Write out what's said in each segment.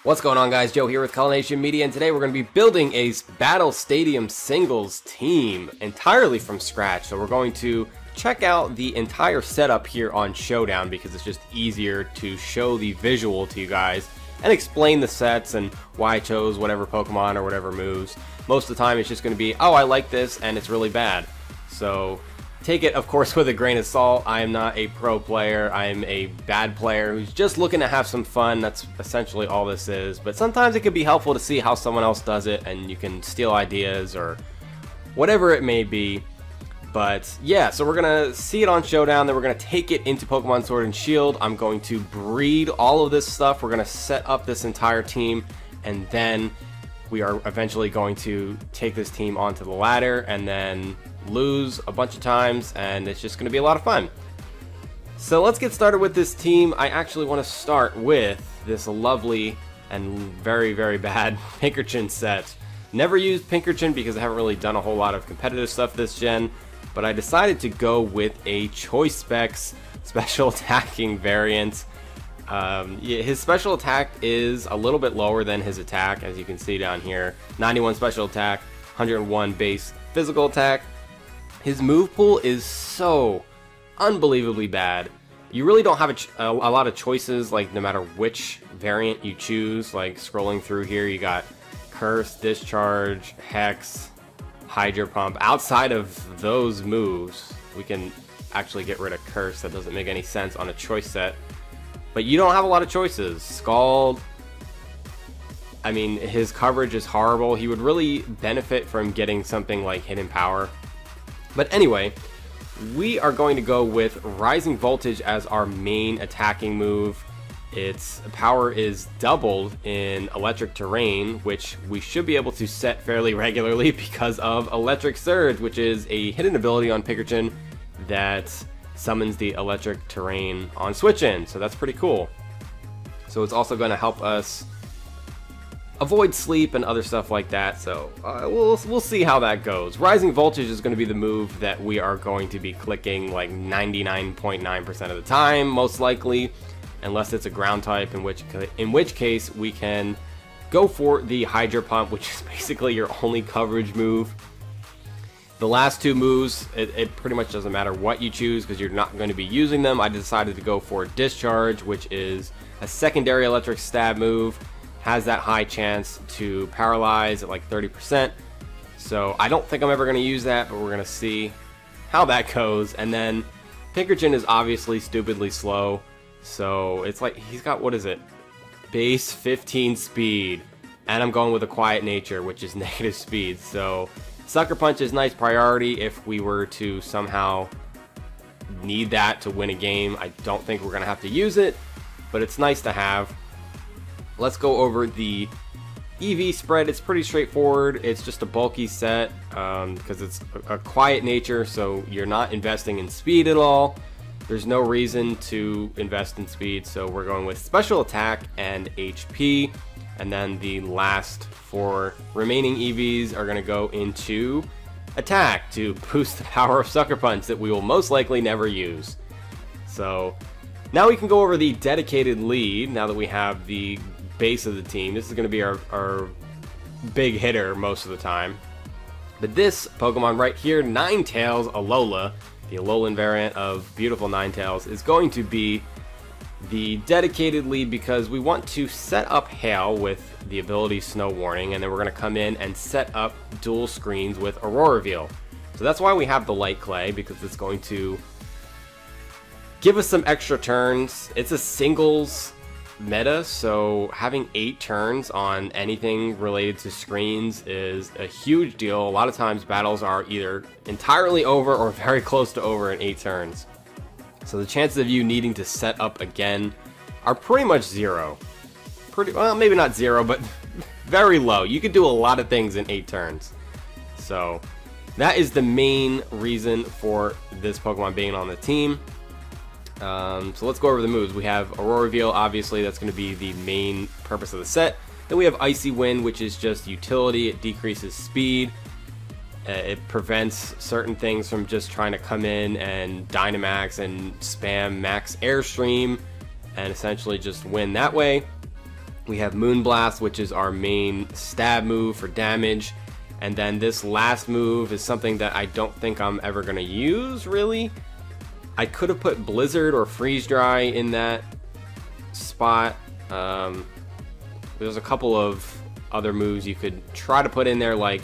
What's going on, guys? Joe here with Colonation Media, and today we're going to be building a Battle Stadium singles team entirely from scratch. So we're going to check out the entire setup here on Showdown because it's just easier to show the visual to you guys and explain the sets and why I chose whatever Pokemon or whatever moves. Most of the time it's just going to be, oh, I like this and it's really bad. So take it, of course, with a grain of salt. I am not a pro player. I am a bad player who's just looking to have some fun. That's essentially all this is. But sometimes it can be helpful to see how someone else does it, and you can steal ideas or whatever it may be. But yeah, so we're going to see it on Showdown. Then we're going to take it into Pokemon Sword and Shield. I'm going to breed all of this stuff. We're going to set up this entire team, and then we are eventually going to take this team onto the ladder and then lose a bunch of times, and it's just going to be a lot of fun. So let's get started with this team. I actually want to start with this lovely and very, very bad Pinkerton set. Never used Pinkerton because I haven't really done a whole lot of competitive stuff this gen, but I decided to go with a Choice Specs special attacking variant. His special attack is a little bit lower than his attack, as you can see down here. 91 special attack, 101 base physical attack. His move pool is so unbelievably bad. You really don't have a lot of choices, like no matter which variant you choose. Like scrolling through here, you got Curse, Discharge, Hex, Hydro Pump. Outside of those moves, we can actually get rid of Curse. That doesn't make any sense on a choice set. But you don't have a lot of choices. Scald, I mean, his coverage is horrible. He would really benefit from getting something like Hidden Power. But anyway, we are going to go with Rising Voltage as our main attacking move. Its power is doubled in electric terrain, which we should be able to set fairly regularly because of Electric Surge, which is a hidden ability on Pinkerton that summons the electric terrain on switch in. So that's pretty cool. So it's also going to help us avoid sleep and other stuff like that, so we'll see how that goes. Rising Voltage is going to be the move that we are going to be clicking like 99.9% of the time, most likely, unless it's a ground type, in which case we can go for the Hydro Pump, which is basically your only coverage move. The last two moves, it pretty much doesn't matter what you choose because you're not going to be using them. I decided to go for Discharge, which is a secondary electric stab move. Has that high chance to paralyze at like 30%. So I don't think I'm ever going to use that, but we're going to see how that goes. And then Pinkerton is obviously stupidly slow. So it's like he's got, what is it? Base 15 speed. And I'm going with a Quiet Nature, which is negative speed. So Sucker Punch is nice priority if we were to somehow need that to win a game. I don't think we're going to have to use it, but it's nice to have. Let's go over the EV spread. It's pretty straightforward. It's just a bulky set because it's a Quiet Nature, so you're not investing in speed at all. There's no reason to invest in speed, so we're going with special attack and HP. And then the last four remaining EVs are going to go into attack to boost the power of Sucker Punch that we will most likely never use. So now we can go over the dedicated lead now that we have the base of the team. This is going to be our big hitter most of the time. But this Pokemon right here, Ninetales Alola, the Alolan variant of beautiful Ninetales, is going to be the dedicated lead because we want to set up Hail with the ability Snow Warning, and then we're going to come in and set up dual screens with Aurora Veil. So that's why we have the Light Clay, because it's going to give us some extra turns. It's a singles meta, so having 8 turns on anything related to screens is a huge deal. A lot of times battles are either entirely over or very close to over in 8 turns. So the chances of you needing to set up again are pretty much zero. Well, maybe not zero, but very low. You could do a lot of things in 8 turns. So that is the main reason for this Pokemon being on the team. So let's go over the moves. We have Aurora Veil, obviously, that's going to be the main purpose of the set. Then we have Icy Wind, which is just utility. It decreases speed. It prevents certain things from just trying to come in and Dynamax and spam max Airstream and essentially just win that way. We have Moonblast, which is our main stab move for damage. And then this last move is something that I don't think I'm ever going to use, really. I could have put Blizzard or Freeze Dry in that spot. There's a couple of other moves you could try to put in there, like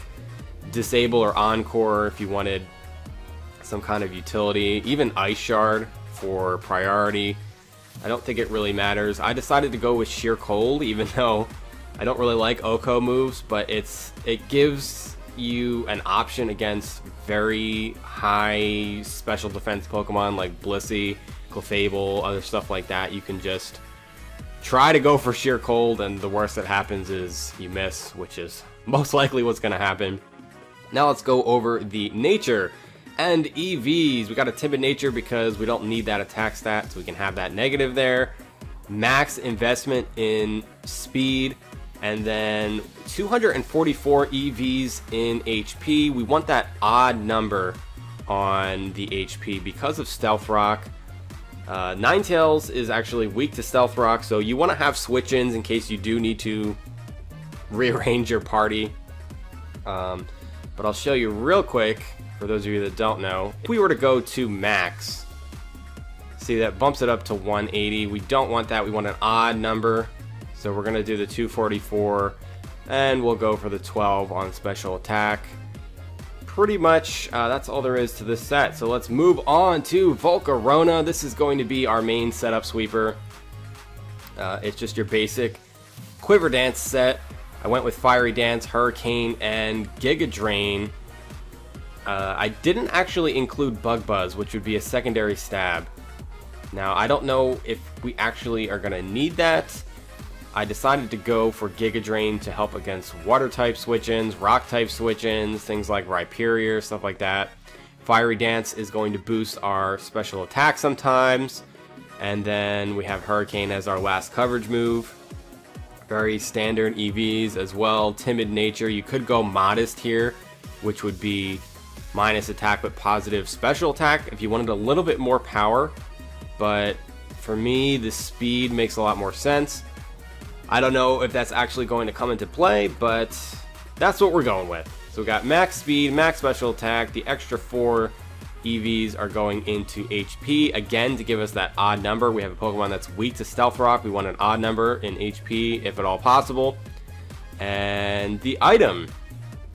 Disable or Encore if you wanted some kind of utility. Even Ice Shard for priority. I don't think it really matters. I decided to go with Sheer Cold, even though I don't really like Oko moves, but it gives you an option against very high special defense Pokemon like Blissey, Clefable, other stuff like that. You can just try to go for Sheer Cold, and the worst that happens is you miss, which is most likely what's going to happen. Now let's go over the nature and EVs. We got a timid nature because we don't need that attack stat, so we can have that negative there. Max investment in speed, and then 244 EVs in HP. We want that odd number on the HP because of Stealth Rock. Ninetales is actually weak to Stealth Rock, so you want to have switch-ins in case you do need to rearrange your party. But I'll show you real quick, for those of you that don't know. If we were to go to max, see that bumps it up to 180. We don't want that, we want an odd number. So we're going to do the 244, and we'll go for the 12 on special attack. Pretty much, that's all there is to this set. So let's move on to Volcarona. This is going to be our main setup sweeper. It's just your basic Quiver Dance set. I went with Fiery Dance, Hurricane, and Giga Drain. I didn't actually include Bug Buzz, which would be a secondary stab. Now, I don't know if we actually are going to need that. I decided to go for Giga Drain to help against water-type switch-ins, rock-type switch-ins, things like Rhyperior, stuff like that. Fiery Dance is going to boost our special attack sometimes. And then we have Hurricane as our last coverage move. Very standard EVs as well. Timid Nature, you could go Modest here, which would be minus attack but positive special attack if you wanted a little bit more power. But for me, the speed makes a lot more sense. I don't know if that's actually going to come into play, but that's what we're going with. So we got max speed, max special attack. The extra 4 EVs are going into HP, again, to give us that odd number. We have a Pokemon that's weak to Stealth Rock. We want an odd number in HP, if at all possible. And the item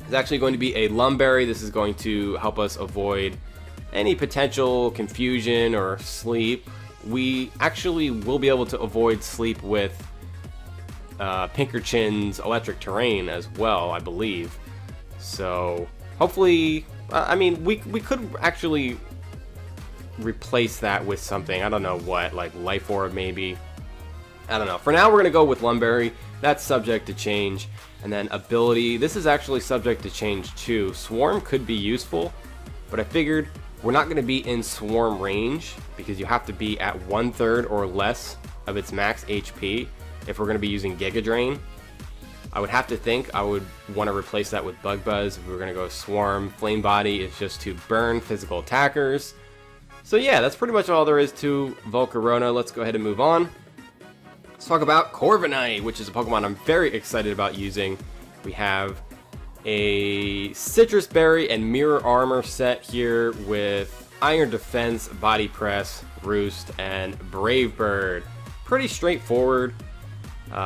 is actually going to be a Lumberry. This is going to help us avoid any potential confusion or sleep. We actually will be able to avoid sleep with Pinkerchin's Electric Terrain as well, I believe. So hopefully, I mean, we could actually replace that with something. I don't know what, like Life Orb maybe. I don't know. For now, we're gonna go with Lumberry. That's subject to change. And then ability, this is actually subject to change too. Swarm could be useful, but I figured we're not gonna be in Swarm range because you have to be at 1/3 or less of its max HP if we're going to be using Giga Drain. I would have to think I would want to replace that with Bug Buzz if we were going to go Swarm. Flame Body is just to burn physical attackers. So yeah, that's pretty much all there is to Volcarona. Let's go ahead and move on. Let's talk about Corvinai, which is a Pokemon I'm very excited about using. We have a Citrus Berry and Mirror Armor set here with Iron Defense, Body Press, Roost, and Brave Bird. Pretty straightforward.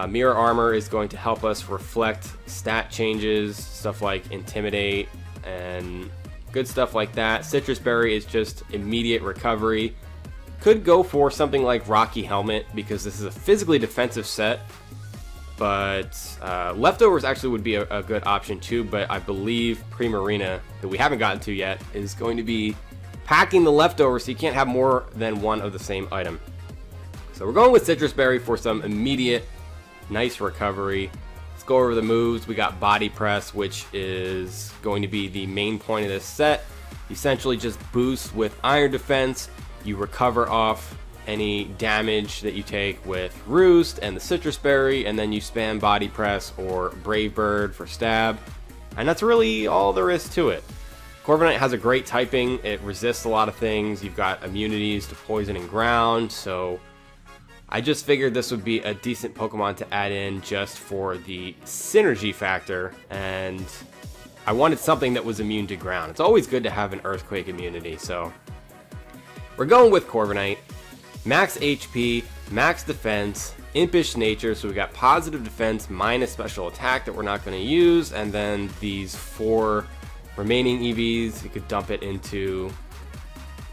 Mirror Armor is going to help us reflect stat changes, stuff like Intimidate and good stuff like that. Citrus Berry is just immediate recovery. Could go for something like Rocky Helmet because this is a physically defensive set, but Leftovers actually would be a good option too, but I believe Primarina, that we haven't gotten to yet, is going to be packing the Leftovers, so you can't have more than one of the same item. So we're going with Citrus Berry for some immediate nice recovery. Let's go over the moves. We got Body Press, which is going to be the main point of this set. Essentially just boosts with Iron Defense. You recover off any damage that you take with Roost and the Citrus Berry, and then you spam Body Press or Brave Bird for stab. And that's really all there is to it. Corviknight has a great typing. It resists a lot of things. You've got immunities to poison and ground, so I just figured this would be a decent Pokemon to add in just for the synergy factor, and I wanted something that was immune to ground. It's always good to have an earthquake immunity, so we're going with Corviknight. Max HP, max defense, impish nature, so we got positive defense minus special attack that we're not going to use, and then these 4 remaining EVs, you could dump it into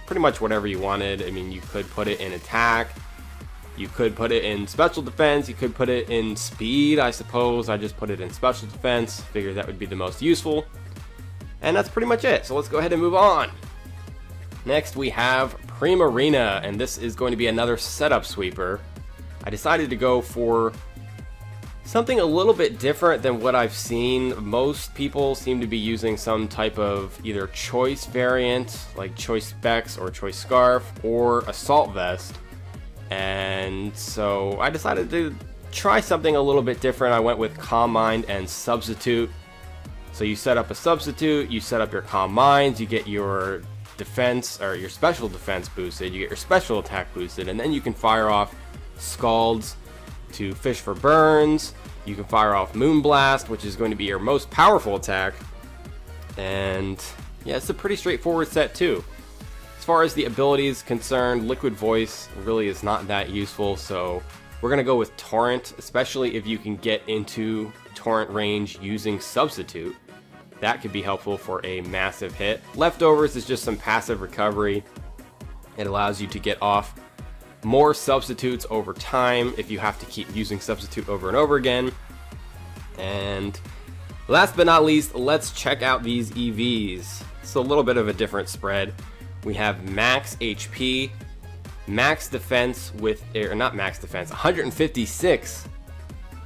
pretty much whatever you wanted. I mean, you could put it in attack, you could put it in special defense, you could put it in speed, I suppose. I just put it in special defense, figured that would be the most useful. And that's pretty much it, so let's go ahead and move on. Next we have Primarina, and this is going to be another setup sweeper. I decided to go for something a little bit different than what I've seen. Most people seem to be using some type of either choice variant, like choice specs or choice scarf, or assault vest. And so I decided to try something a little bit different. I went with Calm Mind and Substitute. So you set up a Substitute, you set up your Calm Minds, you get your defense or your special defense boosted, you get your special attack boosted, and then you can fire off Scalds to fish for burns. You can fire off Moonblast, which is going to be your most powerful attack. And yeah, it's a pretty straightforward set too. As far as the abilities concerned, Liquid Voice really is not that useful, so we're gonna go with Torrent, especially if you can get into Torrent range using Substitute. That could be helpful for a massive hit. Leftovers is just some passive recovery. It allows you to get off more substitutes over time if you have to keep using Substitute over and over again. And last but not least, let's check out these EVs. It's a little bit of a different spread. We have max HP, max defense with, or not max defense, 156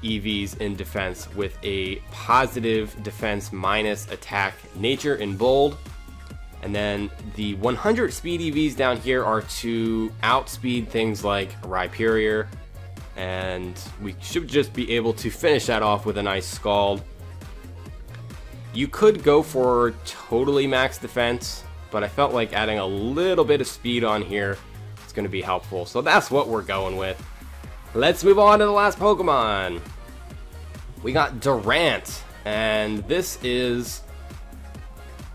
EVs in defense with a positive defense minus attack nature in bold. And then the 100 speed EVs down here are to outspeed things like Rhyperior, and we should just be able to finish that off with a nice Scald. You could go for totally max defense, but I felt like adding a little bit of speed on here is going to be helpful, so that's what we're going with. Let's move on to the last Pokemon. We got Durant, and this is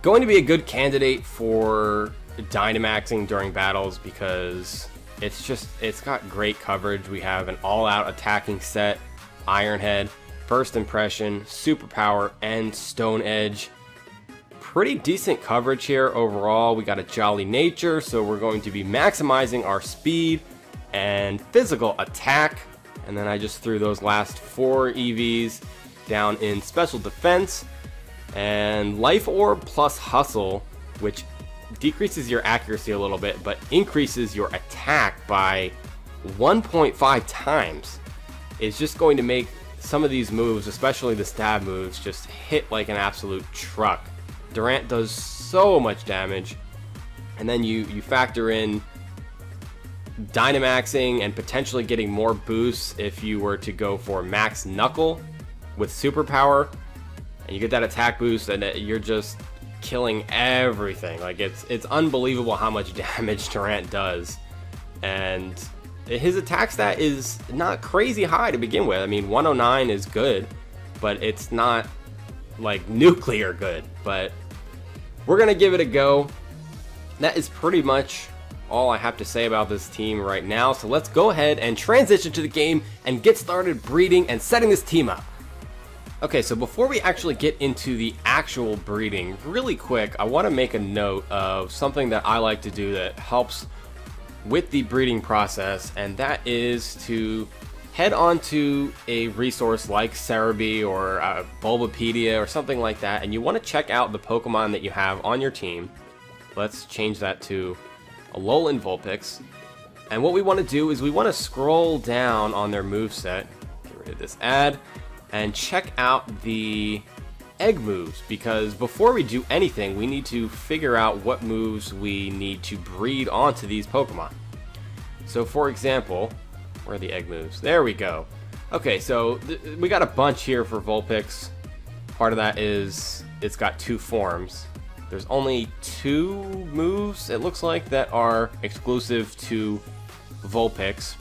going to be a good candidate for Dynamaxing during battles because it's got great coverage. We have an all-out attacking set, Iron Head, First Impression, Superpower, and Stone Edge. Pretty decent coverage here overall. We got a Jolly Nature, so we're going to be maximizing our speed and physical attack. And then I just threw those last 4 EVs down in special defense. And Life Orb plus Hustle, which decreases your accuracy a little bit, but increases your attack by 1.5 times. It's just going to make some of these moves, especially the stab moves, just hit like an absolute truck. Durant does so much damage, and then you factor in Dynamaxing and potentially getting more boosts if you were to go for Max Knuckle with Superpower, and you get that attack boost, and you're just killing everything. Like it's unbelievable how much damage Durant does, and his attack stat is not crazy high to begin with. I mean, 109 is good, but it's not like nuclear good. But we're gonna give it a go. That is pretty much all I have to say about this team right now, so let's go ahead and transition to the game and get started breeding and setting this team up. Okay, so before we actually get into the actual breeding, really quick, I want to make a note of something that I like to do that helps with the breeding process, and that is to head on to a resource like Cerebi or Bulbapedia or something like that, and you want to check out the Pokemon that you have on your team. Let's change that to Alolan Vulpix. And what we want to do is we want to scroll down on their moveset, get rid of this ad, and check out the egg moves, because before we do anything, we need to figure out what moves we need to breed onto these Pokemon. So for example, where are the egg moves? There we go. Okay, so we got a bunch here for Vulpix. Part of that is it's got 2 forms. There's only 2 moves, it looks like, that are exclusive to Vulpix.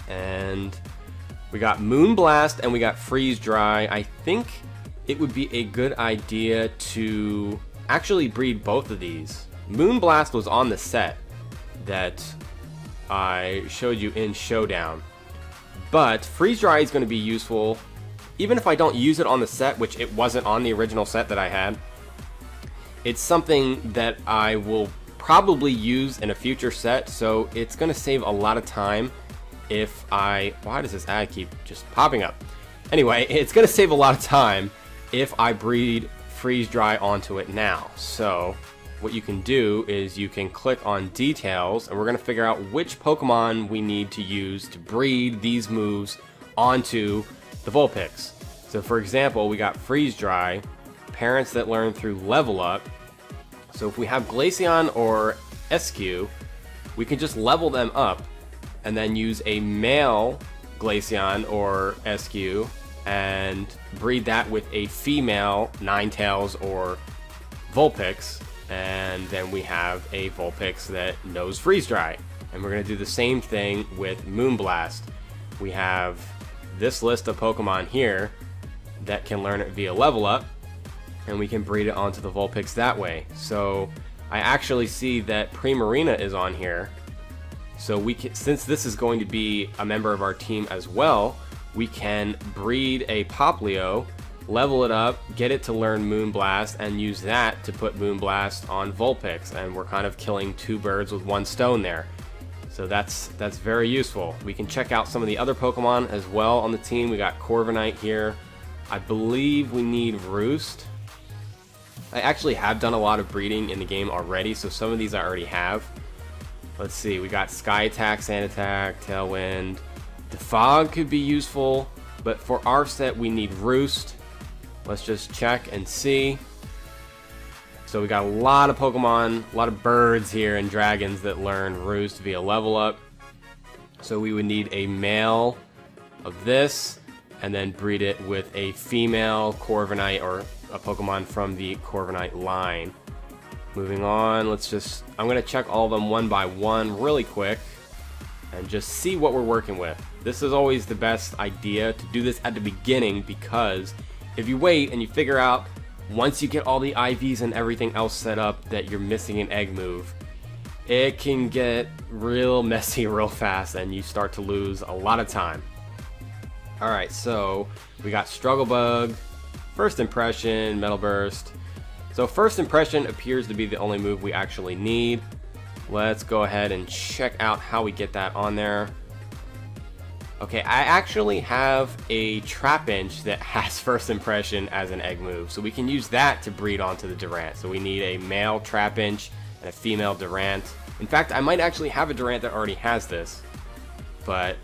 And we got Moonblast and we got Freeze Dry. I think it would be a good idea to actually breed both of these. Moonblast was on the set that I showed you in Showdown, but Freeze Dry is going to be useful even if I don't use it on the set, which it wasn't on the original set that I had. It's something that I will probably use in a future set, so it's going to save a lot of time if I... Why does this ad keep just popping up? Anyway, it's going to save a lot of time if I breed Freeze Dry onto it now. So what you can do is you can click on details, and we're going to figure out which Pokemon we need to use to breed these moves onto the Vulpix. So for example, we got Freeze Dry, parents that learn through level up. So if we have Glaceon or SQ, we can just level them up and then use a male Glaceon or SQ and breed that with a female Ninetales or Vulpix, and then we have a Vulpix that knows Freeze Dry. And we're going to do the same thing with Moonblast. We have this list of Pokemon here that can learn it via level up, and we can breed it onto the Vulpix that way. So I actually see that Primarina is on here. So we can, since this is going to be a member of our team as well, we can breed a Poplio, level it up, get it to learn Moonblast, and use that to put Moonblast on Vulpix, and we're kind of killing two birds with one stone there. So that's very useful. We can check out some of the other Pokemon as well on the team. We got Corviknight here. I believe we need Roost. I actually have done a lot of breeding in the game already, so some of these I already have. Let's see, we got Sky Attack, Sand Attack, Tailwind. Defog could be useful, but for our set we need Roost. Let's just check and see. So we got a lot of Pokemon, a lot of birds here and dragons that learn Roost via level up. So we would need a male of this, and then breed it with a female Corviknight or a Pokemon from the Corviknight line. Moving on, I'm going to check all of them one by one really quick and just see what we're working with. This is always the best idea to do this at the beginning, because if you wait and you figure out once you get all the IVs and everything else set up that you're missing an egg move, it can get real messy real fast and you start to lose a lot of time. Alright, so we got Struggle Bug, First Impression, Metal Burst. So First Impression appears to be the only move we actually need. Let's go ahead and check out how we get that on there. Okay, I actually have a Trapinch that has First Impression as an egg move, so we can use that to breed onto the Durant. So we need a male Trapinch and a female Durant. In fact, I might actually have a Durant that already has this, but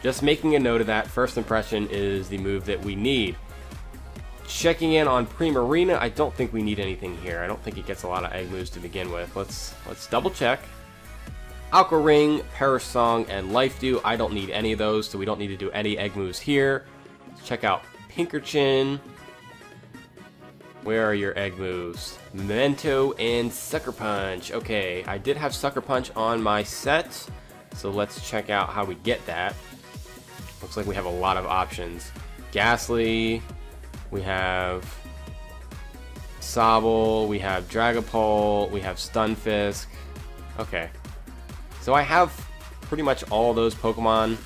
just making a note of that, First Impression is the move that we need. Checking in on Primarina, I don't think we need anything here. I don't think it gets a lot of egg moves to begin with. Let's double check. Aqua Ring, Perish Song, and Life Dew. I don't need any of those, so we don't need to do any egg moves here. Let's check out Pinkerchin. Where are your egg moves? Memento and Sucker Punch. Okay, I did have Sucker Punch on my set, so let's check out how we get that. Looks like we have a lot of options. Ghastly, we have Sobble, we have Dragapult, we have Stunfisk. Okay. So I have pretty much all those Pokemon,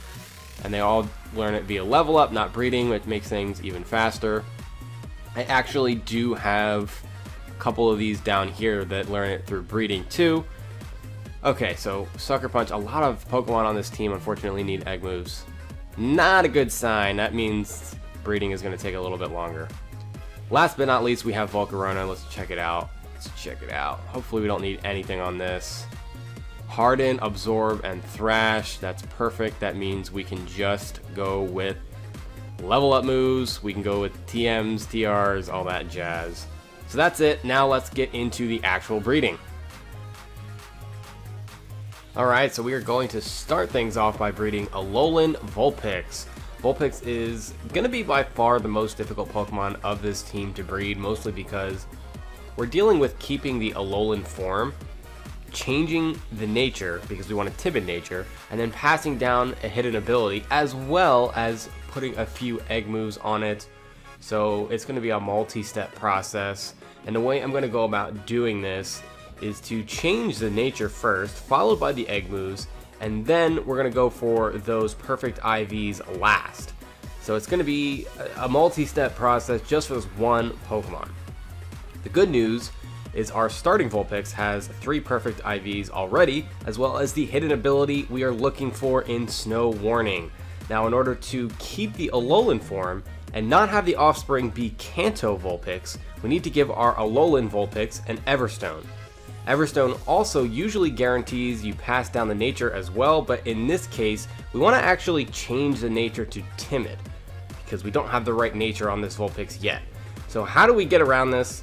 and they all learn it via level up, not breeding, which makes things even faster. I actually do have a couple of these down here that learn it through breeding too. Okay, so Sucker Punch, a lot of Pokemon on this team unfortunately need egg moves. Not a good sign. That means breeding is going to take a little bit longer. Last but not least, we have Volcarona. Let's check it out. Hopefully we don't need anything on this. Harden, Absorb, and Thrash. That's perfect. That means we can just go with level up moves. We can go with TMs, TRs, all that jazz. So that's it. Now let's get into the actual breeding. Alright, so we are going to start things off by breeding Alolan Vulpix. Vulpix is going to be by far the most difficult Pokemon of this team to breed, mostly because we're dealing with keeping the Alolan form. changing the nature, because we want a timid nature, and then passing down a hidden ability, as well as putting a few egg moves on it. So it's going to be a multi-step process, and the way I'm going to go about doing this is to change the nature first, followed by the egg moves, and then we're going to go for those perfect IVs last. So it's going to be a multi-step process just for this one Pokemon. The good news is our starting Vulpix has 3 perfect IVs already, as well as the hidden ability we are looking for in Snow Warning. Now, in order to keep the Alolan form and not have the offspring be Kanto Vulpix, we need to give our Alolan Vulpix an Everstone. Everstone also usually guarantees you pass down the nature as well, but in this case, we want to actually change the nature to Timid, because we don't have the right nature on this Vulpix yet. So how do we get around this?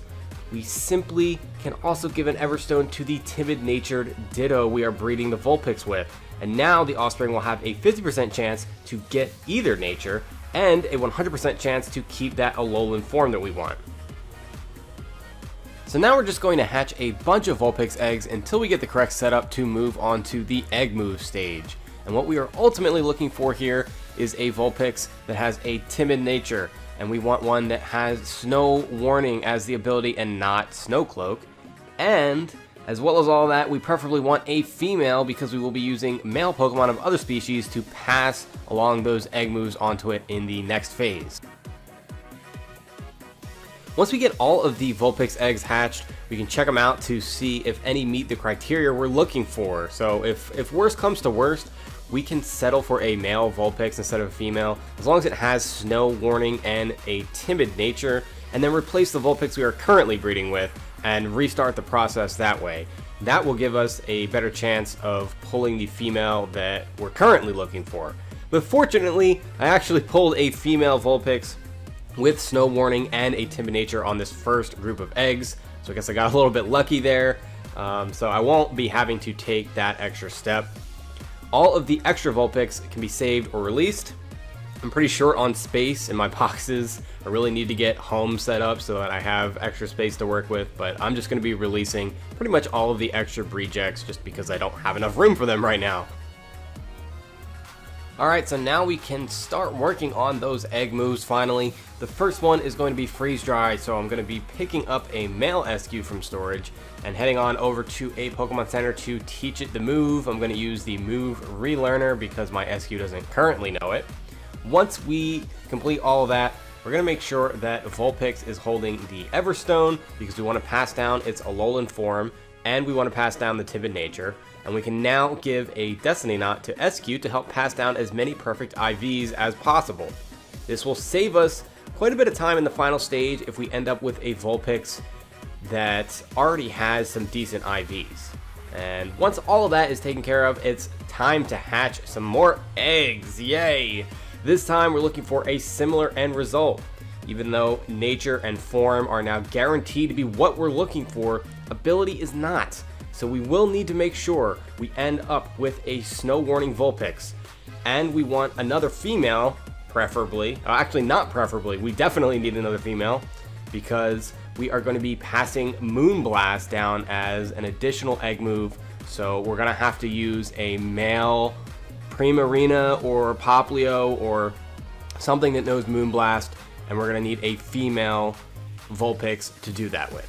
We simply can also give an Everstone to the timid-natured Ditto we are breeding the Vulpix with, and now the offspring will have a 50% chance to get either nature, and a 100% chance to keep that Alolan form that we want. So now we're just going to hatch a bunch of Vulpix eggs until we get the correct setup to move on to the egg move stage. And what we are ultimately looking for here is a Vulpix that has a timid nature, and we want one that has Snow Warning as the ability and not Snow Cloak. And as well as all that, we preferably want a female, because we will be using male Pokemon of other species to pass along those egg moves onto it in the next phase. Once we get all of the Vulpix eggs hatched, we can check them out to see if any meet the criteria we're looking for. So if worst comes to worst, we can settle for a male Vulpix instead of a female, as long as it has Snow Warning and a timid nature, and then replace the Vulpix we are currently breeding with and restart the process that way. That will give us a better chance of pulling the female that we're currently looking for. But fortunately, I actually pulled a female Vulpix with Snow Warning and a timid nature on this first group of eggs, so I guess I got a little bit lucky there. So I won't be having to take that extra step. All of the extra Vulpix can be saved or released. I'm pretty short on space in my boxes. I really need to get home set up so that I have extra space to work with, but I'm just going to be releasing pretty much all of the extra rejects just because I don't have enough room for them right now. Alright, so now we can start working on those egg moves finally. The first one is going to be Freeze Dry, so I'm going to be picking up a male SQ from storage and heading on over to a Pokemon Center to teach it the move. I'm going to use the move relearner because my SQ doesn't currently know it. Once we complete all of that, we're going to make sure that Vulpix is holding the Everstone because we want to pass down its Alolan form and we want to pass down the timid nature. And we can now give a Destiny Knot to SQ to help pass down as many perfect IVs as possible. This will save us quite a bit of time in the final stage if we end up with a Vulpix that already has some decent IVs. And once all of that is taken care of, it's time to hatch some more eggs. Yay! This time we're looking for a similar end result. Even though nature and form are now guaranteed to be what we're looking for, ability is not. So we will need to make sure we end up with a Snow Warning Vulpix. And we want another female, preferably. Actually, not preferably. We definitely need another female because we are going to be passing Moonblast down as an additional egg move. So we're going to have to use a male Primarina or Poplio or something that knows Moonblast. And we're going to need a female Vulpix to do that with.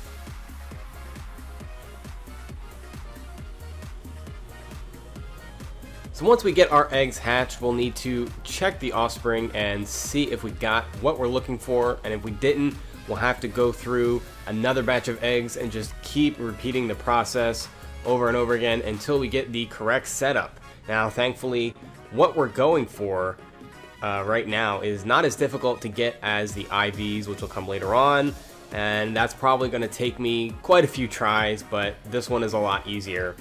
So once we get our eggs hatched, we'll need to check the offspring and see if we got what we're looking for, and if we didn't, we'll have to go through another batch of eggs and just keep repeating the process over and over again until we get the correct setup. Now, thankfully, what we're going for right now is not as difficult to get as the IVs, which will come later on, and that's probably going to take me quite a few tries, but this one is a lot easier.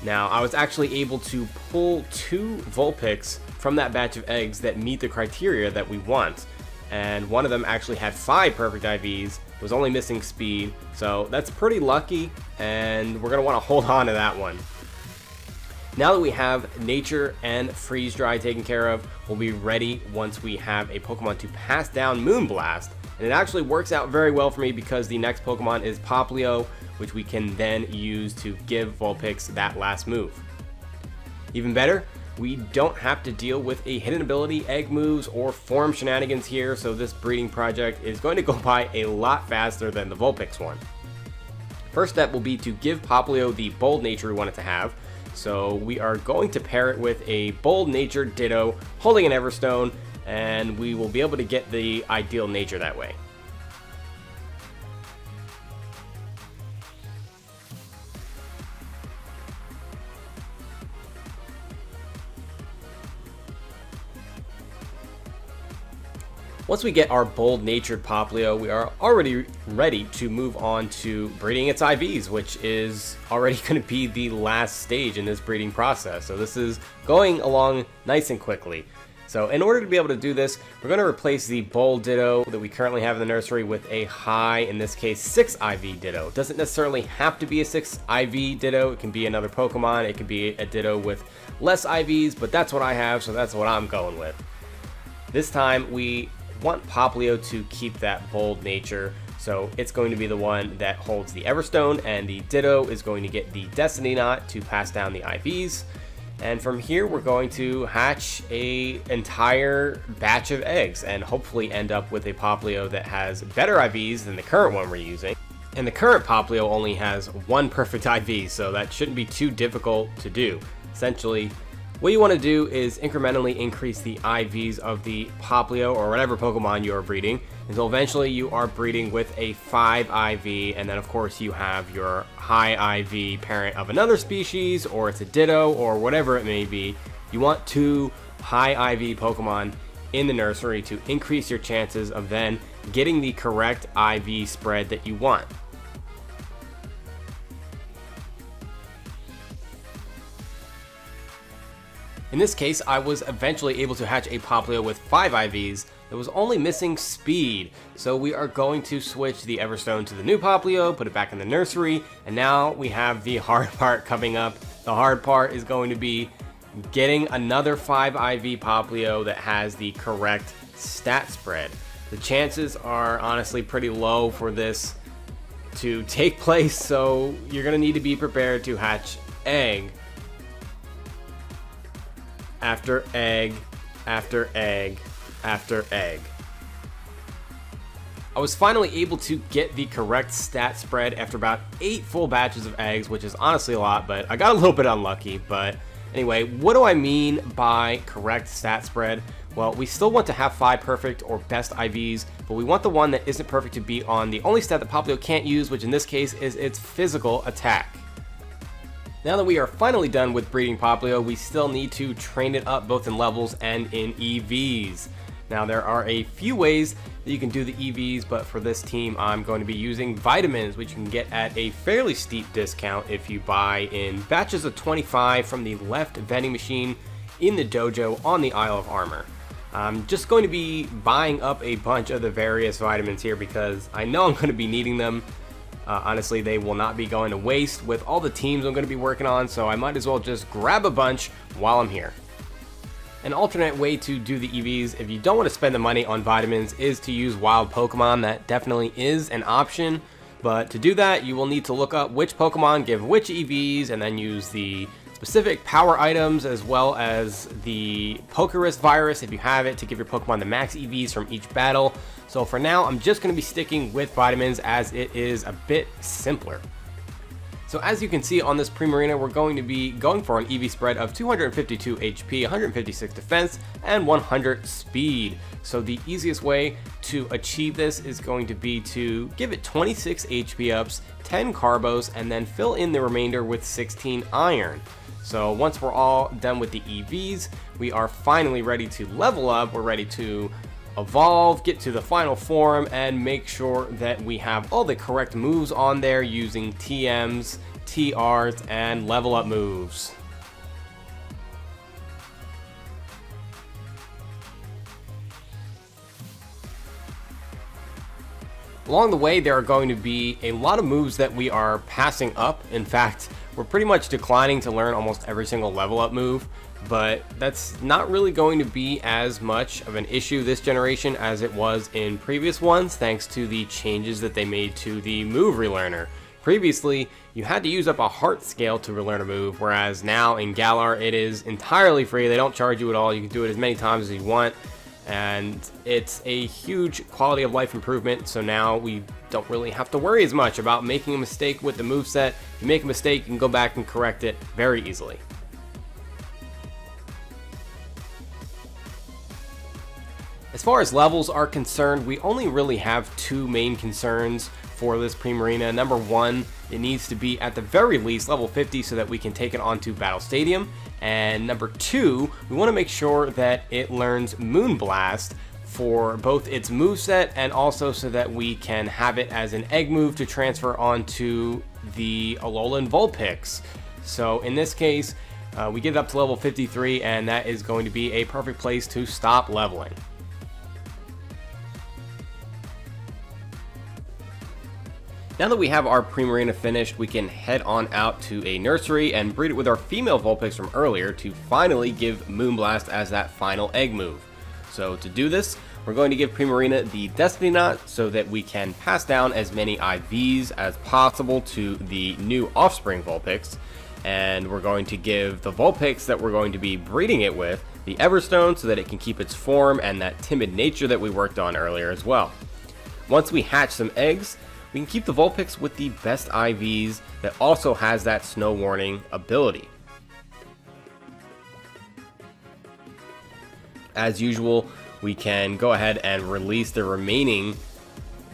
Now, I was actually able to pull 2 Vulpix from that batch of eggs that meet the criteria that we want. And one of them actually had 5 perfect IVs, was only missing speed. So that's pretty lucky, and we're going to want to hold on to that one. Now that we have nature and freeze dry taken care of, we'll be ready once we have a Pokemon to pass down Moonblast And it actually works out very well for me because the next Pokemon is Popplio, which we can then use to give Vulpix that last move. Even better, we don't have to deal with a hidden ability, egg moves, or form shenanigans here, so this breeding project is going to go by a lot faster than the Vulpix one. First step will be to give Popplio the bold nature we want it to have. So we are going to pair it with a bold nature Ditto holding an Everstone, and we will be able to get the ideal nature that way. Once we get our bold-natured Popplio, we are already ready to move on to breeding its IVs, which is already going to be the last stage in this breeding process. So this is going along nice and quickly. So in order to be able to do this, we're going to replace the bold Ditto that we currently have in the nursery with a high, in this case, 6 IV Ditto. It doesn't necessarily have to be a 6 IV Ditto. It can be another Pokemon. It can be a Ditto with less IVs, but that's what I have, so that's what I'm going with. This time, we want Popplio to keep that bold nature, so it's going to be the one that holds the Everstone, and the Ditto is going to get the Destiny Knot to pass down the IVs. And from here, we're going to hatch a entire batch of eggs and hopefully end up with a Popplio that has better IVs than the current one we're using. And the current Popplio only has 1 perfect IV, so that shouldn't be too difficult to do. Essentially, what you want to do is incrementally increase the IVs of the Popplio or whatever Pokemon you are breeding until eventually you are breeding with a 5 IV, and then of course you have your high IV parent of another species, or it's a Ditto or whatever it may be. You want 2 high IV Pokemon in the nursery to increase your chances of then getting the correct IV spread that you want. In this case, I was eventually able to hatch a Popplio with 5 IVs that was only missing speed. So we are going to switch the Everstone to the new Popplio, put it back in the nursery, and now we have the hard part coming up. The hard part is going to be getting another 5 IV Popplio that has the correct stat spread. The chances are honestly pretty low for this to take place, so you're going to need to be prepared to hatch egg after egg, after egg, after egg. I was finally able to get the correct stat spread after about 8 full batches of eggs, which is honestly a lot, but I got a little bit unlucky. But anyway, what do I mean by correct stat spread? Well, we still want to have 5 perfect or best IVs, but we want the one that isn't perfect to be on the only stat that Popplio can't use, which in this case is its physical attack. Now that we are finally done with breeding Popplio, we still need to train it up both in levels and in EVs. Now there are a few ways that you can do the EVs, but for this team I'm going to be using vitamins, which you can get at a fairly steep discount if you buy in batches of 25 from the left vending machine in the dojo on the Isle of Armor. I'm just going to be buying up a bunch of the various vitamins here because I know I'm going to be needing them. Honestly, they will not be going to waste with all the teams I'm going to be working on, so I might as well just grab a bunch while I'm here. An alternate way to do the EVs, if you don't want to spend the money on vitamins, is to use wild Pokemon. That definitely is an option, but to do that, you will need to look up which Pokemon give which EVs, and then use the specific power items as well as the Pokerus virus if you have it to give your Pokemon the max EVs from each battle. So for now, I'm just going to be sticking with vitamins as it is a bit simpler. So as you can see on this Primarina, we're going to be going for an EV spread of 252 HP, 156 defense, and 100 speed. So the easiest way to achieve this is going to be to give it 26 HP ups, 10 Carbos, and then fill in the remainder with 16 Iron. So once we're all done with the EVs, we are finally ready to level up. We're ready to evolve, get to the final form, and make sure that we have all the correct moves on there using TMs, TRs, and level up moves. Along the way, there are going to be a lot of moves that we are passing up. In fact, we're pretty much declining to learn almost every single level up move. but that's not really going to be as much of an issue this generation as it was in previous ones, thanks to the changes that they made to the move relearner. Previously, you had to use up a heart scale to relearn a move, whereas now in Galar it is entirely free. They don't charge you at all. You can do it as many times as you want, and it's a huge quality of life improvement, so now we don't really have to worry as much about making a mistake with the moveset. If you make a mistake, you can go back and correct it very easily. As far as levels are concerned, we only really have two main concerns for this Primarina. Number one, it needs to be at the very least level 50 so that we can take it onto Battle Stadium. And number two, we want to make sure that it learns Moonblast for both its moveset and also so that we can have it as an egg move to transfer onto the Alolan Vulpix. So in this case, we get it up to level 53, and that is going to be a perfect place to stop leveling. Now that we have our Primarina finished, we can head on out to a nursery and breed it with our female Vulpix from earlier to finally give Moonblast as that final egg move. So to do this, we're going to give Primarina the Destiny Knot so that we can pass down as many IVs as possible to the new offspring Vulpix. And we're going to give the Vulpix that we're going to be breeding it with the Everstone so that it can keep its form and that timid nature that we worked on earlier as well. Once we hatch some eggs, we can keep the Vulpix with the best IVs that also has that Snow Warning ability. As usual, we can go ahead and release the remaining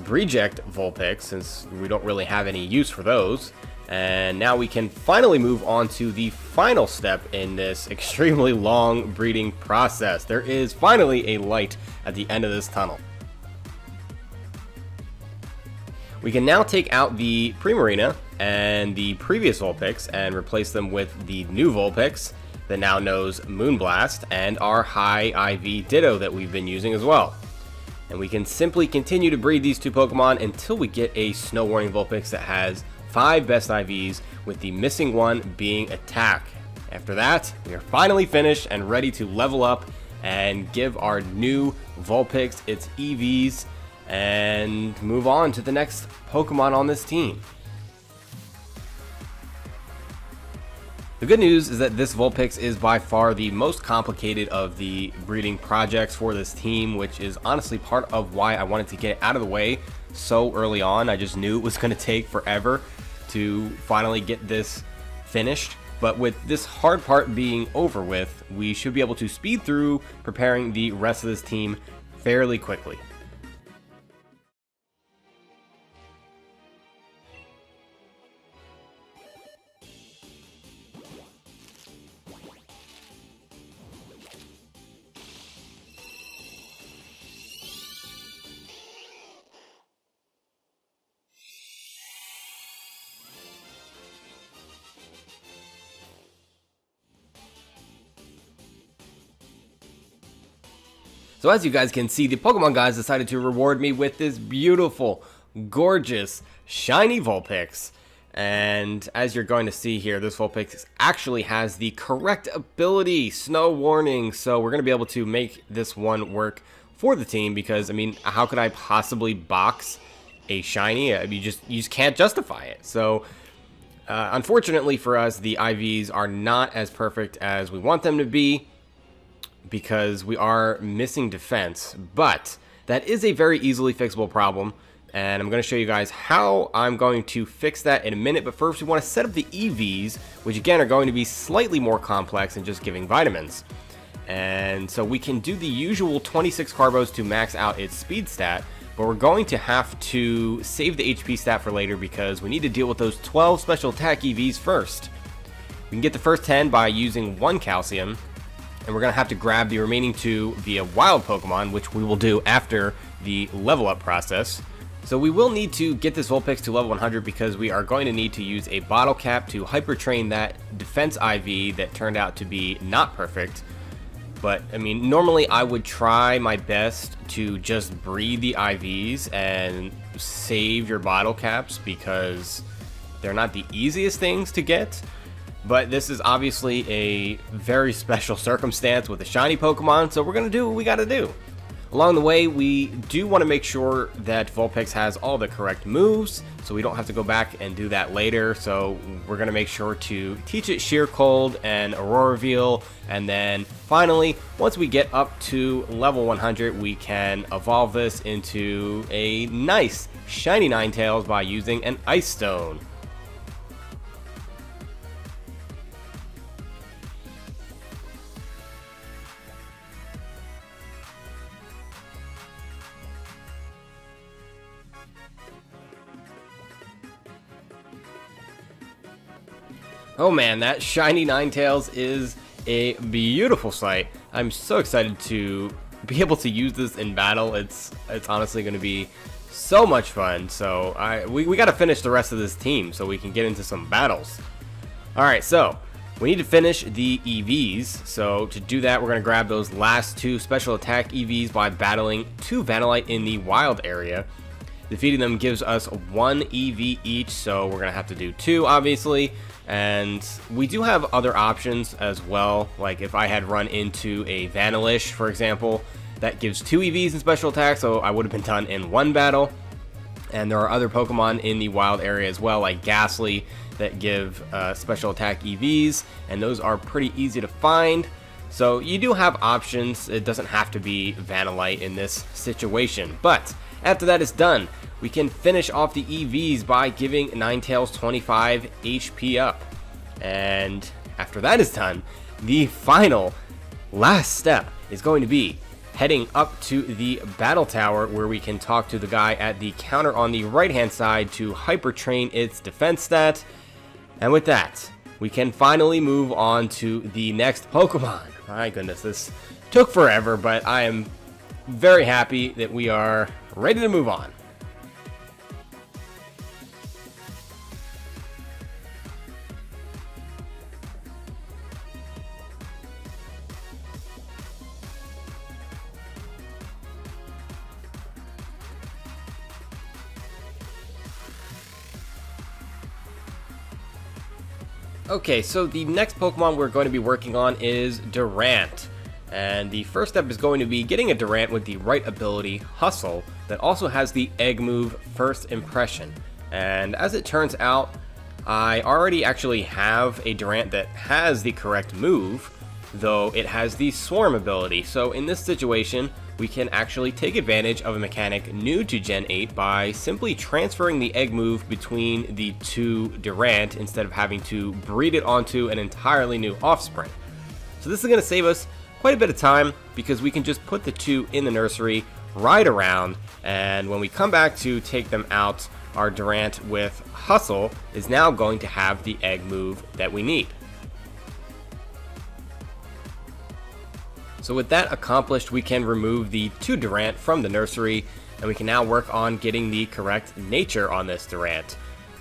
Reject Vulpix since we don't really have any use for those. And now we can finally move on to the final step in this extremely long breeding process. There is finally a light at the end of this tunnel. We can now take out the Primarina and the previous Vulpix and replace them with the new Vulpix that now knows Moonblast and our high IV Ditto that we've been using as well. And we can simply continue to breed these two Pokemon until we get a Snow Warning Vulpix that has 5 best IVs, with the missing one being Attack. After that, we are finally finished and ready to level up and give our new Vulpix its EVs and move on to the next Pokemon on this team. The good news is that this Vulpix is by far the most complicated of the breeding projects for this team, which is honestly part of why I wanted to get it out of the way so early on. I just knew it was going to take forever to finally get this finished. But with this hard part being over with, we should be able to speed through preparing the rest of this team fairly quickly. So as you guys can see, the Pokemon guys decided to reward me with this beautiful, gorgeous, shiny Vulpix. And as you're going to see here, this Vulpix actually has the correct ability, Snow Warning. So we're going to be able to make this one work for the team because, I mean, how could I possibly box a shiny? You just can't justify it. So unfortunately for us, the IVs are not as perfect as we want them to be, because we are missing defense, but that is a very easily fixable problem, and I'm going to show you guys how I'm going to fix that in a minute. But first we want to set up the EVs, which again are going to be slightly more complex than just giving vitamins. And so we can do the usual 26 Carbos to max out its speed stat, but we're going to have to save the HP stat for later because we need to deal with those 12 special attack EVs first. We can get the first 10 by using 1 calcium, and we're going to have to grab the remaining 2 via wild Pokemon, which we will do after the level up process. So we will need to get this Vulpix to level 100 because we are going to need to use a bottle cap to hyper train that defense IV that turned out to be not perfect. But I mean, normally I would try my best to just breed the IVs and save your bottle caps because they're not the easiest things to get. But this is obviously a very special circumstance with a shiny Pokemon, so we're going to do what we got to do. Along the way, we do want to make sure that Vulpix has all the correct moves, so we don't have to go back and do that later. So we're going to make sure to teach it Sheer Cold and Aurora Veil, and then finally, once we get up to level 100, we can evolve this into a nice shiny Ninetales by using an Ice Stone. Oh man, that shiny Ninetales is a beautiful sight. I'm so excited to be able to use this in battle. It's honestly going to be so much fun. So we got to finish the rest of this team so we can get into some battles. Alright, so we need to finish the EVs. So to do that, we're going to grab those last 2 special attack EVs by battling 2 Vanillite in the wild area. Defeating them gives us 1 EV each, so we're going to have to do 2, obviously. And we do have other options as well, like if I had run into a Vanillish, for example, that gives 2 EVs in special attack, so I would have been done in 1 battle. And there are other Pokemon in the wild area as well, like Ghastly, that give special attack EVs, and those are pretty easy to find. So you do have options. It doesn't have to be Vanillite in this situation, but after that is done, we can finish off the EVs by giving Ninetales 25 HP up. And after that is done, the final, last step is going to be heading up to the Battle Tower, where we can talk to the guy at the counter on the right-hand side to Hyper Train its defense stat. And with that, we can finally move on to the next Pokemon. My goodness, this took forever, but I am very happy that we are ready to move on. Okay, so the next Pokemon we're going to be working on is Durant. And the first step is going to be getting a Durant with the right ability, Hustle, that also has the Egg move, First Impression. And as it turns out, I already actually have a Durant that has the correct move, though it has the Swarm ability. So in this situation, we can actually take advantage of a mechanic new to Gen 8 by simply transferring the Egg move between the 2 Durant instead of having to breed it onto an entirely new offspring. So this is going to save us quite a bit of time because we can just put the 2 in the nursery, ride around, and when we come back to take them out, our Durant with Hustle is now going to have the Egg move that we need. So with that accomplished, we can remove the 2 Durant from the nursery, and we can now work on getting the correct nature on this Durant.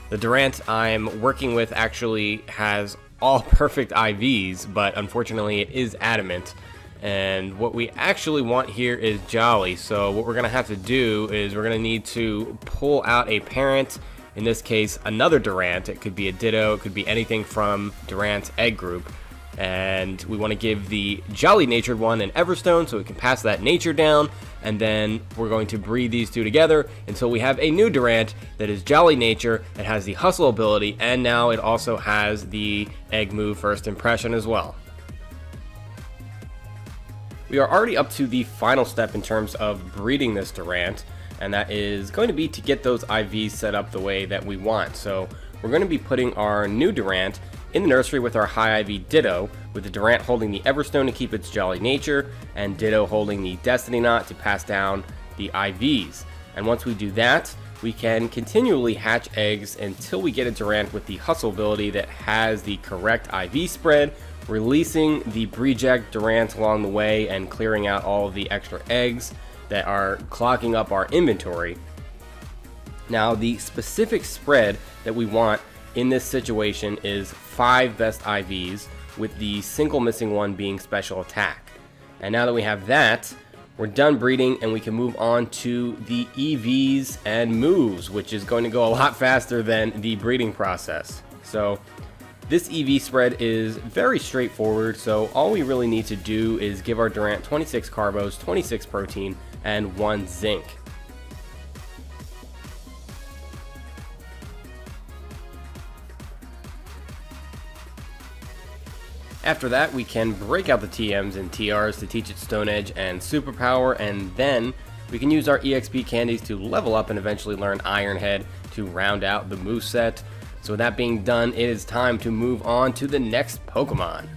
The Durant I'm working with actually has all perfect IVs, but unfortunately it is adamant. And what we actually want here is Jolly, so what we're going to have to do is we're going to need to pull out a parent, in this case another Durant. It could be a Ditto, it could be anything from Durant's egg group. And we want to give the Jolly natured one an Everstone so it can pass that nature down, and then we're going to breed these 2 together until we have a new Durant that is Jolly nature, it has the Hustle ability, and now it also has the Egg move First Impression as well. We are already up to the final step in terms of breeding this Durant, and that is going to be to get those IVs set up the way that we want. So we're going to be putting our new Durant in the nursery with our high IV Ditto, with the Durant holding the Everstone to keep its Jolly nature, and Ditto holding the Destiny Knot to pass down the IVs. And once we do that, we can continually hatch eggs until we get a Durant with the Hustle ability that has the correct IV spread, releasing the Breeject Durant along the way and clearing out all of the extra eggs that are clogging up our inventory. Now, the specific spread that we want in this situation is 5 best IVs, with the single missing one being special attack. And now that we have that, we're done breeding and we can move on to the EVs and moves, which is going to go a lot faster than the breeding process. So This EV spread is very straightforward, so all we really need to do is give our Durant 26 carbos, 26 protein, and 1 zinc. After that, we can break out the TMs and TRs to teach it Stone Edge and Superpower, and then we can use our EXP candies to level up and eventually learn Iron Head to round out the moveset. So with that being done, it is time to move on to the next Pokemon.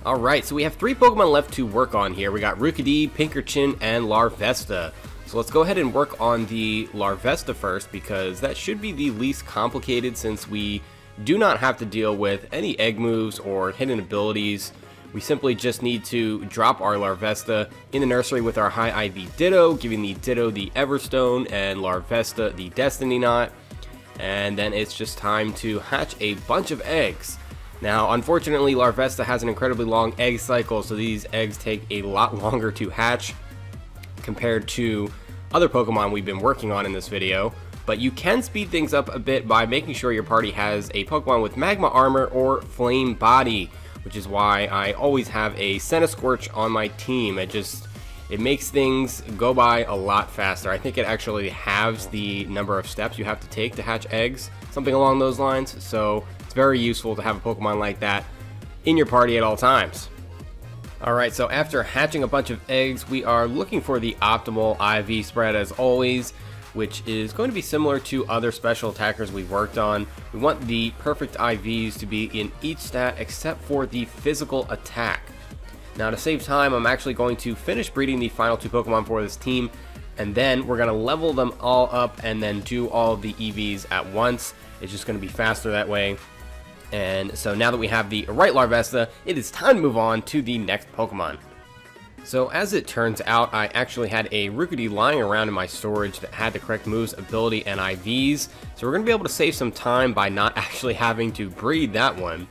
Alright, so we have 3 Pokemon left to work on here. We got Rookidee, Pinkerton, and Larvesta. So let's go ahead and work on the Larvesta first, because that should be the least complicated since we do not have to deal with any egg moves or hidden abilities. We simply just need to drop our Larvesta in the nursery with our High IV Ditto, giving the Ditto the Everstone and Larvesta the Destiny Knot. And then it's just time to hatch a bunch of eggs. Now, unfortunately, Larvesta has an incredibly long egg cycle, so these eggs take a lot longer to hatch compared to other Pokemon we've been working on in this video. But you can speed things up a bit by making sure your party has a Pokemon with Magma Armor or Flame Body, which is why I always have a Centiskorch on my team. It makes things go by a lot faster. I think it actually halves the number of steps you have to take to hatch eggs, something along those lines. So it's very useful to have a Pokemon like that in your party at all times. Alright, so after hatching a bunch of eggs, we are looking for the optimal IV spread as always, which is going to be similar to other special attackers we've worked on. We want the perfect IVs to be in each stat except for the physical attack. Now, to save time, I'm actually going to finish breeding the final 2 Pokemon for this team, and then we're going to level them all up and then do all of the EVs at once. It's just going to be faster that way. And so now that we have the right Larvesta, it is time to move on to the next Pokemon. So as it turns out, I actually had a Rookidee lying around in my storage that had the correct moves, ability, and IVs. So we're going to be able to save some time by not actually having to breed that one.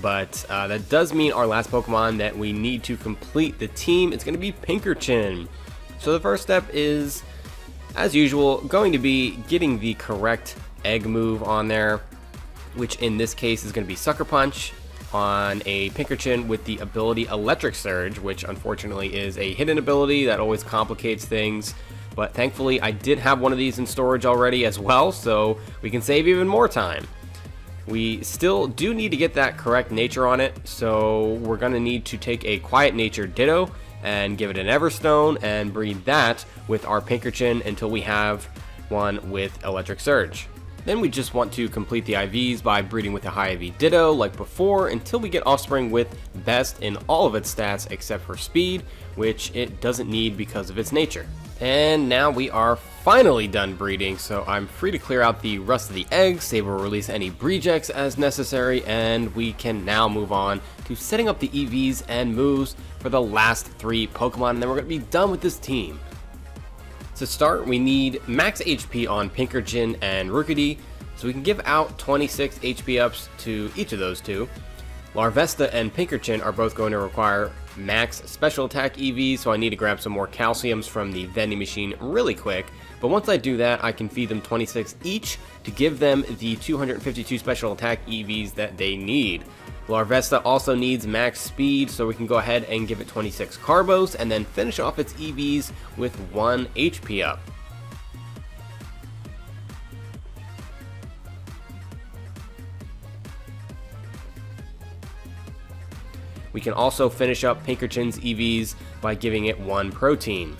But that does mean our last Pokemon that we need to complete the team is going to be Pinkerton. So the first step is, as usual, going to be getting the correct egg move on there, which in this case is going to be Sucker Punch on a Pinkerton with the ability Electric Surge, which unfortunately is a hidden ability that always complicates things. But thankfully I did have one of these in storage already as well, so we can save even more time. We still do need to get that correct nature on it, so we're going to need to take a Quiet Nature Ditto and give it an Everstone and breed that with our Pinkerton until we have one with Electric Surge. Then we just want to complete the IVs by breeding with a High IV Ditto like before until we get Offspring with Best in all of its stats except for Speed, which it doesn't need because of its nature. And now we are finally done breeding, so I'm free to clear out the rest of the eggs, save or release any Breejects as necessary, and we can now move on to setting up the EVs and moves for the last 3 Pokemon, and then we're going to be done with this team. To start, we need max HP on Pinkerton and Rookidee, so we can give out 26 HP ups to each of those 2. Larvesta and Pinkerton are both going to require max special attack EVs, so I need to grab some more calciums from the vending machine really quick. But once I do that, I can feed them 26 each to give them the 252 special attack EVs that they need. Larvesta also needs max speed, so we can go ahead and give it 26 carbos and then finish off its EVs with 1 HP up. We can also finish up Pinkerton's EVs by giving it 1 protein.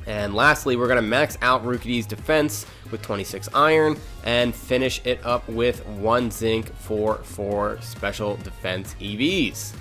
And lastly, we're going to max out Rookidee's defense with 26 iron and finish it up with 1 zinc for 4 special defense EVs.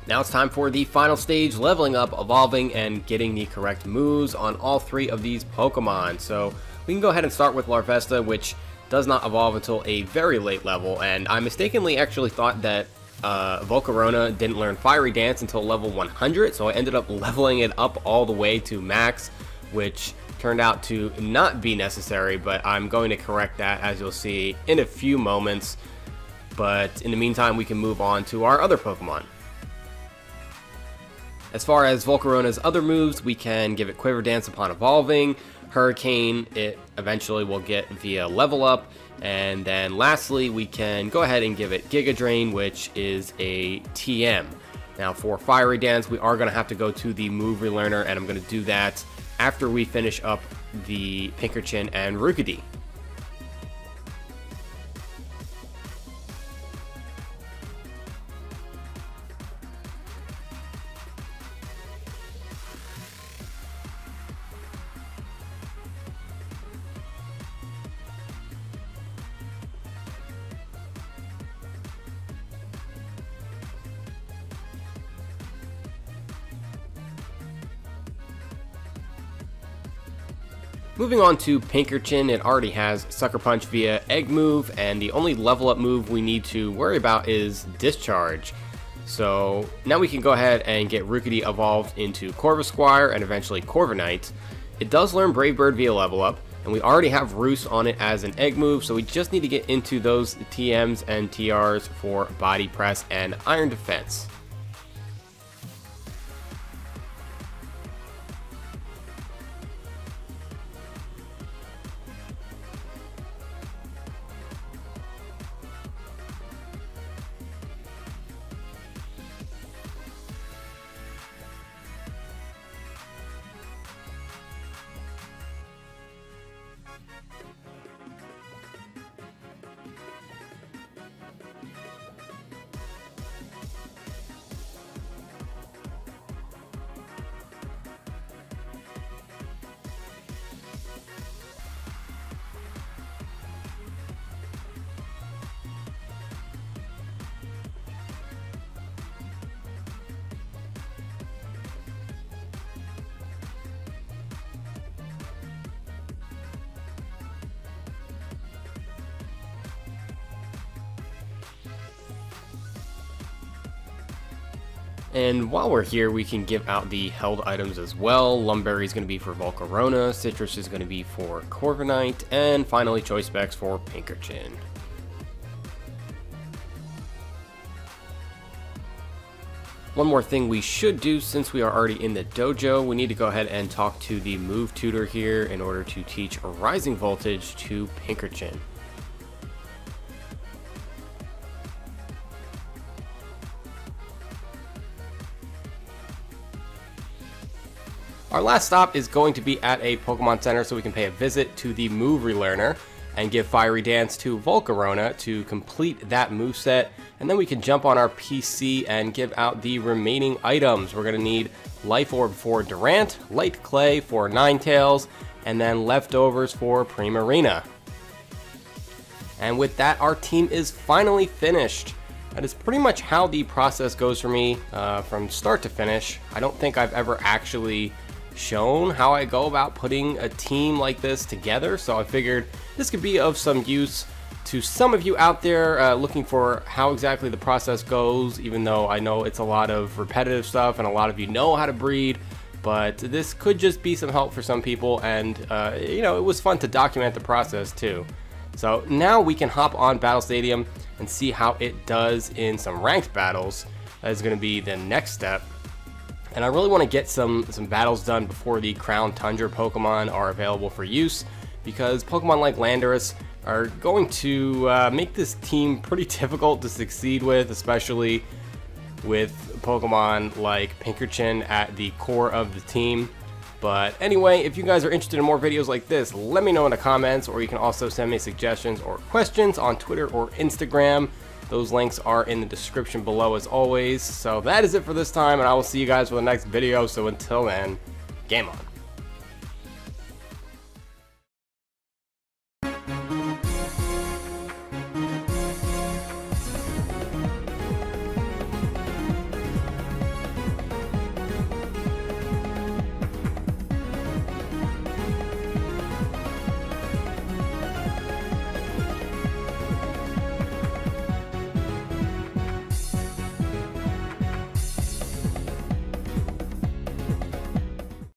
Now it's time for the final stage, leveling up, evolving, and getting the correct moves on all 3 of these Pokemon. So we can go ahead and start with Larvesta, which does not evolve until a very late level, and I mistakenly actually thought that Volcarona didn't learn Fiery Dance until level 100, so I ended up leveling it up all the way to max, which turned out to not be necessary, but I'm going to correct that, as you'll see in a few moments. But in the meantime, we can move on to our other Pokemon. As far as Volcarona's other moves, we can give it Quiver Dance upon evolving, Hurricane it eventually will get via level up, and then lastly we can go ahead and give it Giga Drain, which is a TM. Now for Fiery Dance, we are going to have to go to the move relearner, and I'm going to do that after we finish up the Pinkerton and Rookidee. Moving on to Pinkerton, it already has Sucker Punch via Egg move, and the only level up move we need to worry about is Discharge. So now we can go ahead and get Rookidee evolved into Corvisquire and eventually Corviknight. It does learn Brave Bird via level up, and we already have Roost on it as an Egg move, so we just need to get into those TMs and TRs for Body Press and Iron Defense. And while we're here, we can give out the held items as well. Lumberry is going to be for Volcarona, Citrus is going to be for Corviknight, and finally Choice Specs for Pinkerton. One more thing we should do, since we are already in the dojo, we need to go ahead and talk to the move tutor here in order to teach Rising Voltage to Pinkerton. Our last stop is going to be at a Pokemon Center, so we can pay a visit to the move relearner and give Fiery Dance to Volcarona to complete that moveset, and then we can jump on our PC and give out the remaining items. We're going to need Life Orb for Durant, Light Clay for Ninetales, and then Leftovers for Primarina. And with that, our team is finally finished. That is pretty much how the process goes for me from start to finish. I don't think I've ever actually shown how I go about putting a team like this together, so I figured this could be of some use to some of you out there looking for how exactly the process goes, even though I know it's a lot of repetitive stuff and a lot of you know how to breed, but this could just be some help for some people, and you know, it was fun to document the process too. So now we can hop on Battle Stadium and see how it does in some ranked battles. That is going to be the next step. And I really want to get some battles done before the Crown Tundra Pokemon are available for use, because Pokemon like Landorus are going to make this team pretty difficult to succeed with, especially with Pokemon like Pinkerton at the core of the team. But anyway, if you guys are interested in more videos like this, let me know in the comments, or you can also send me suggestions or questions on Twitter or Instagram. Those links are in the description below as always. So that is it for this time, and I will see you guys for the next video. So until then, game on.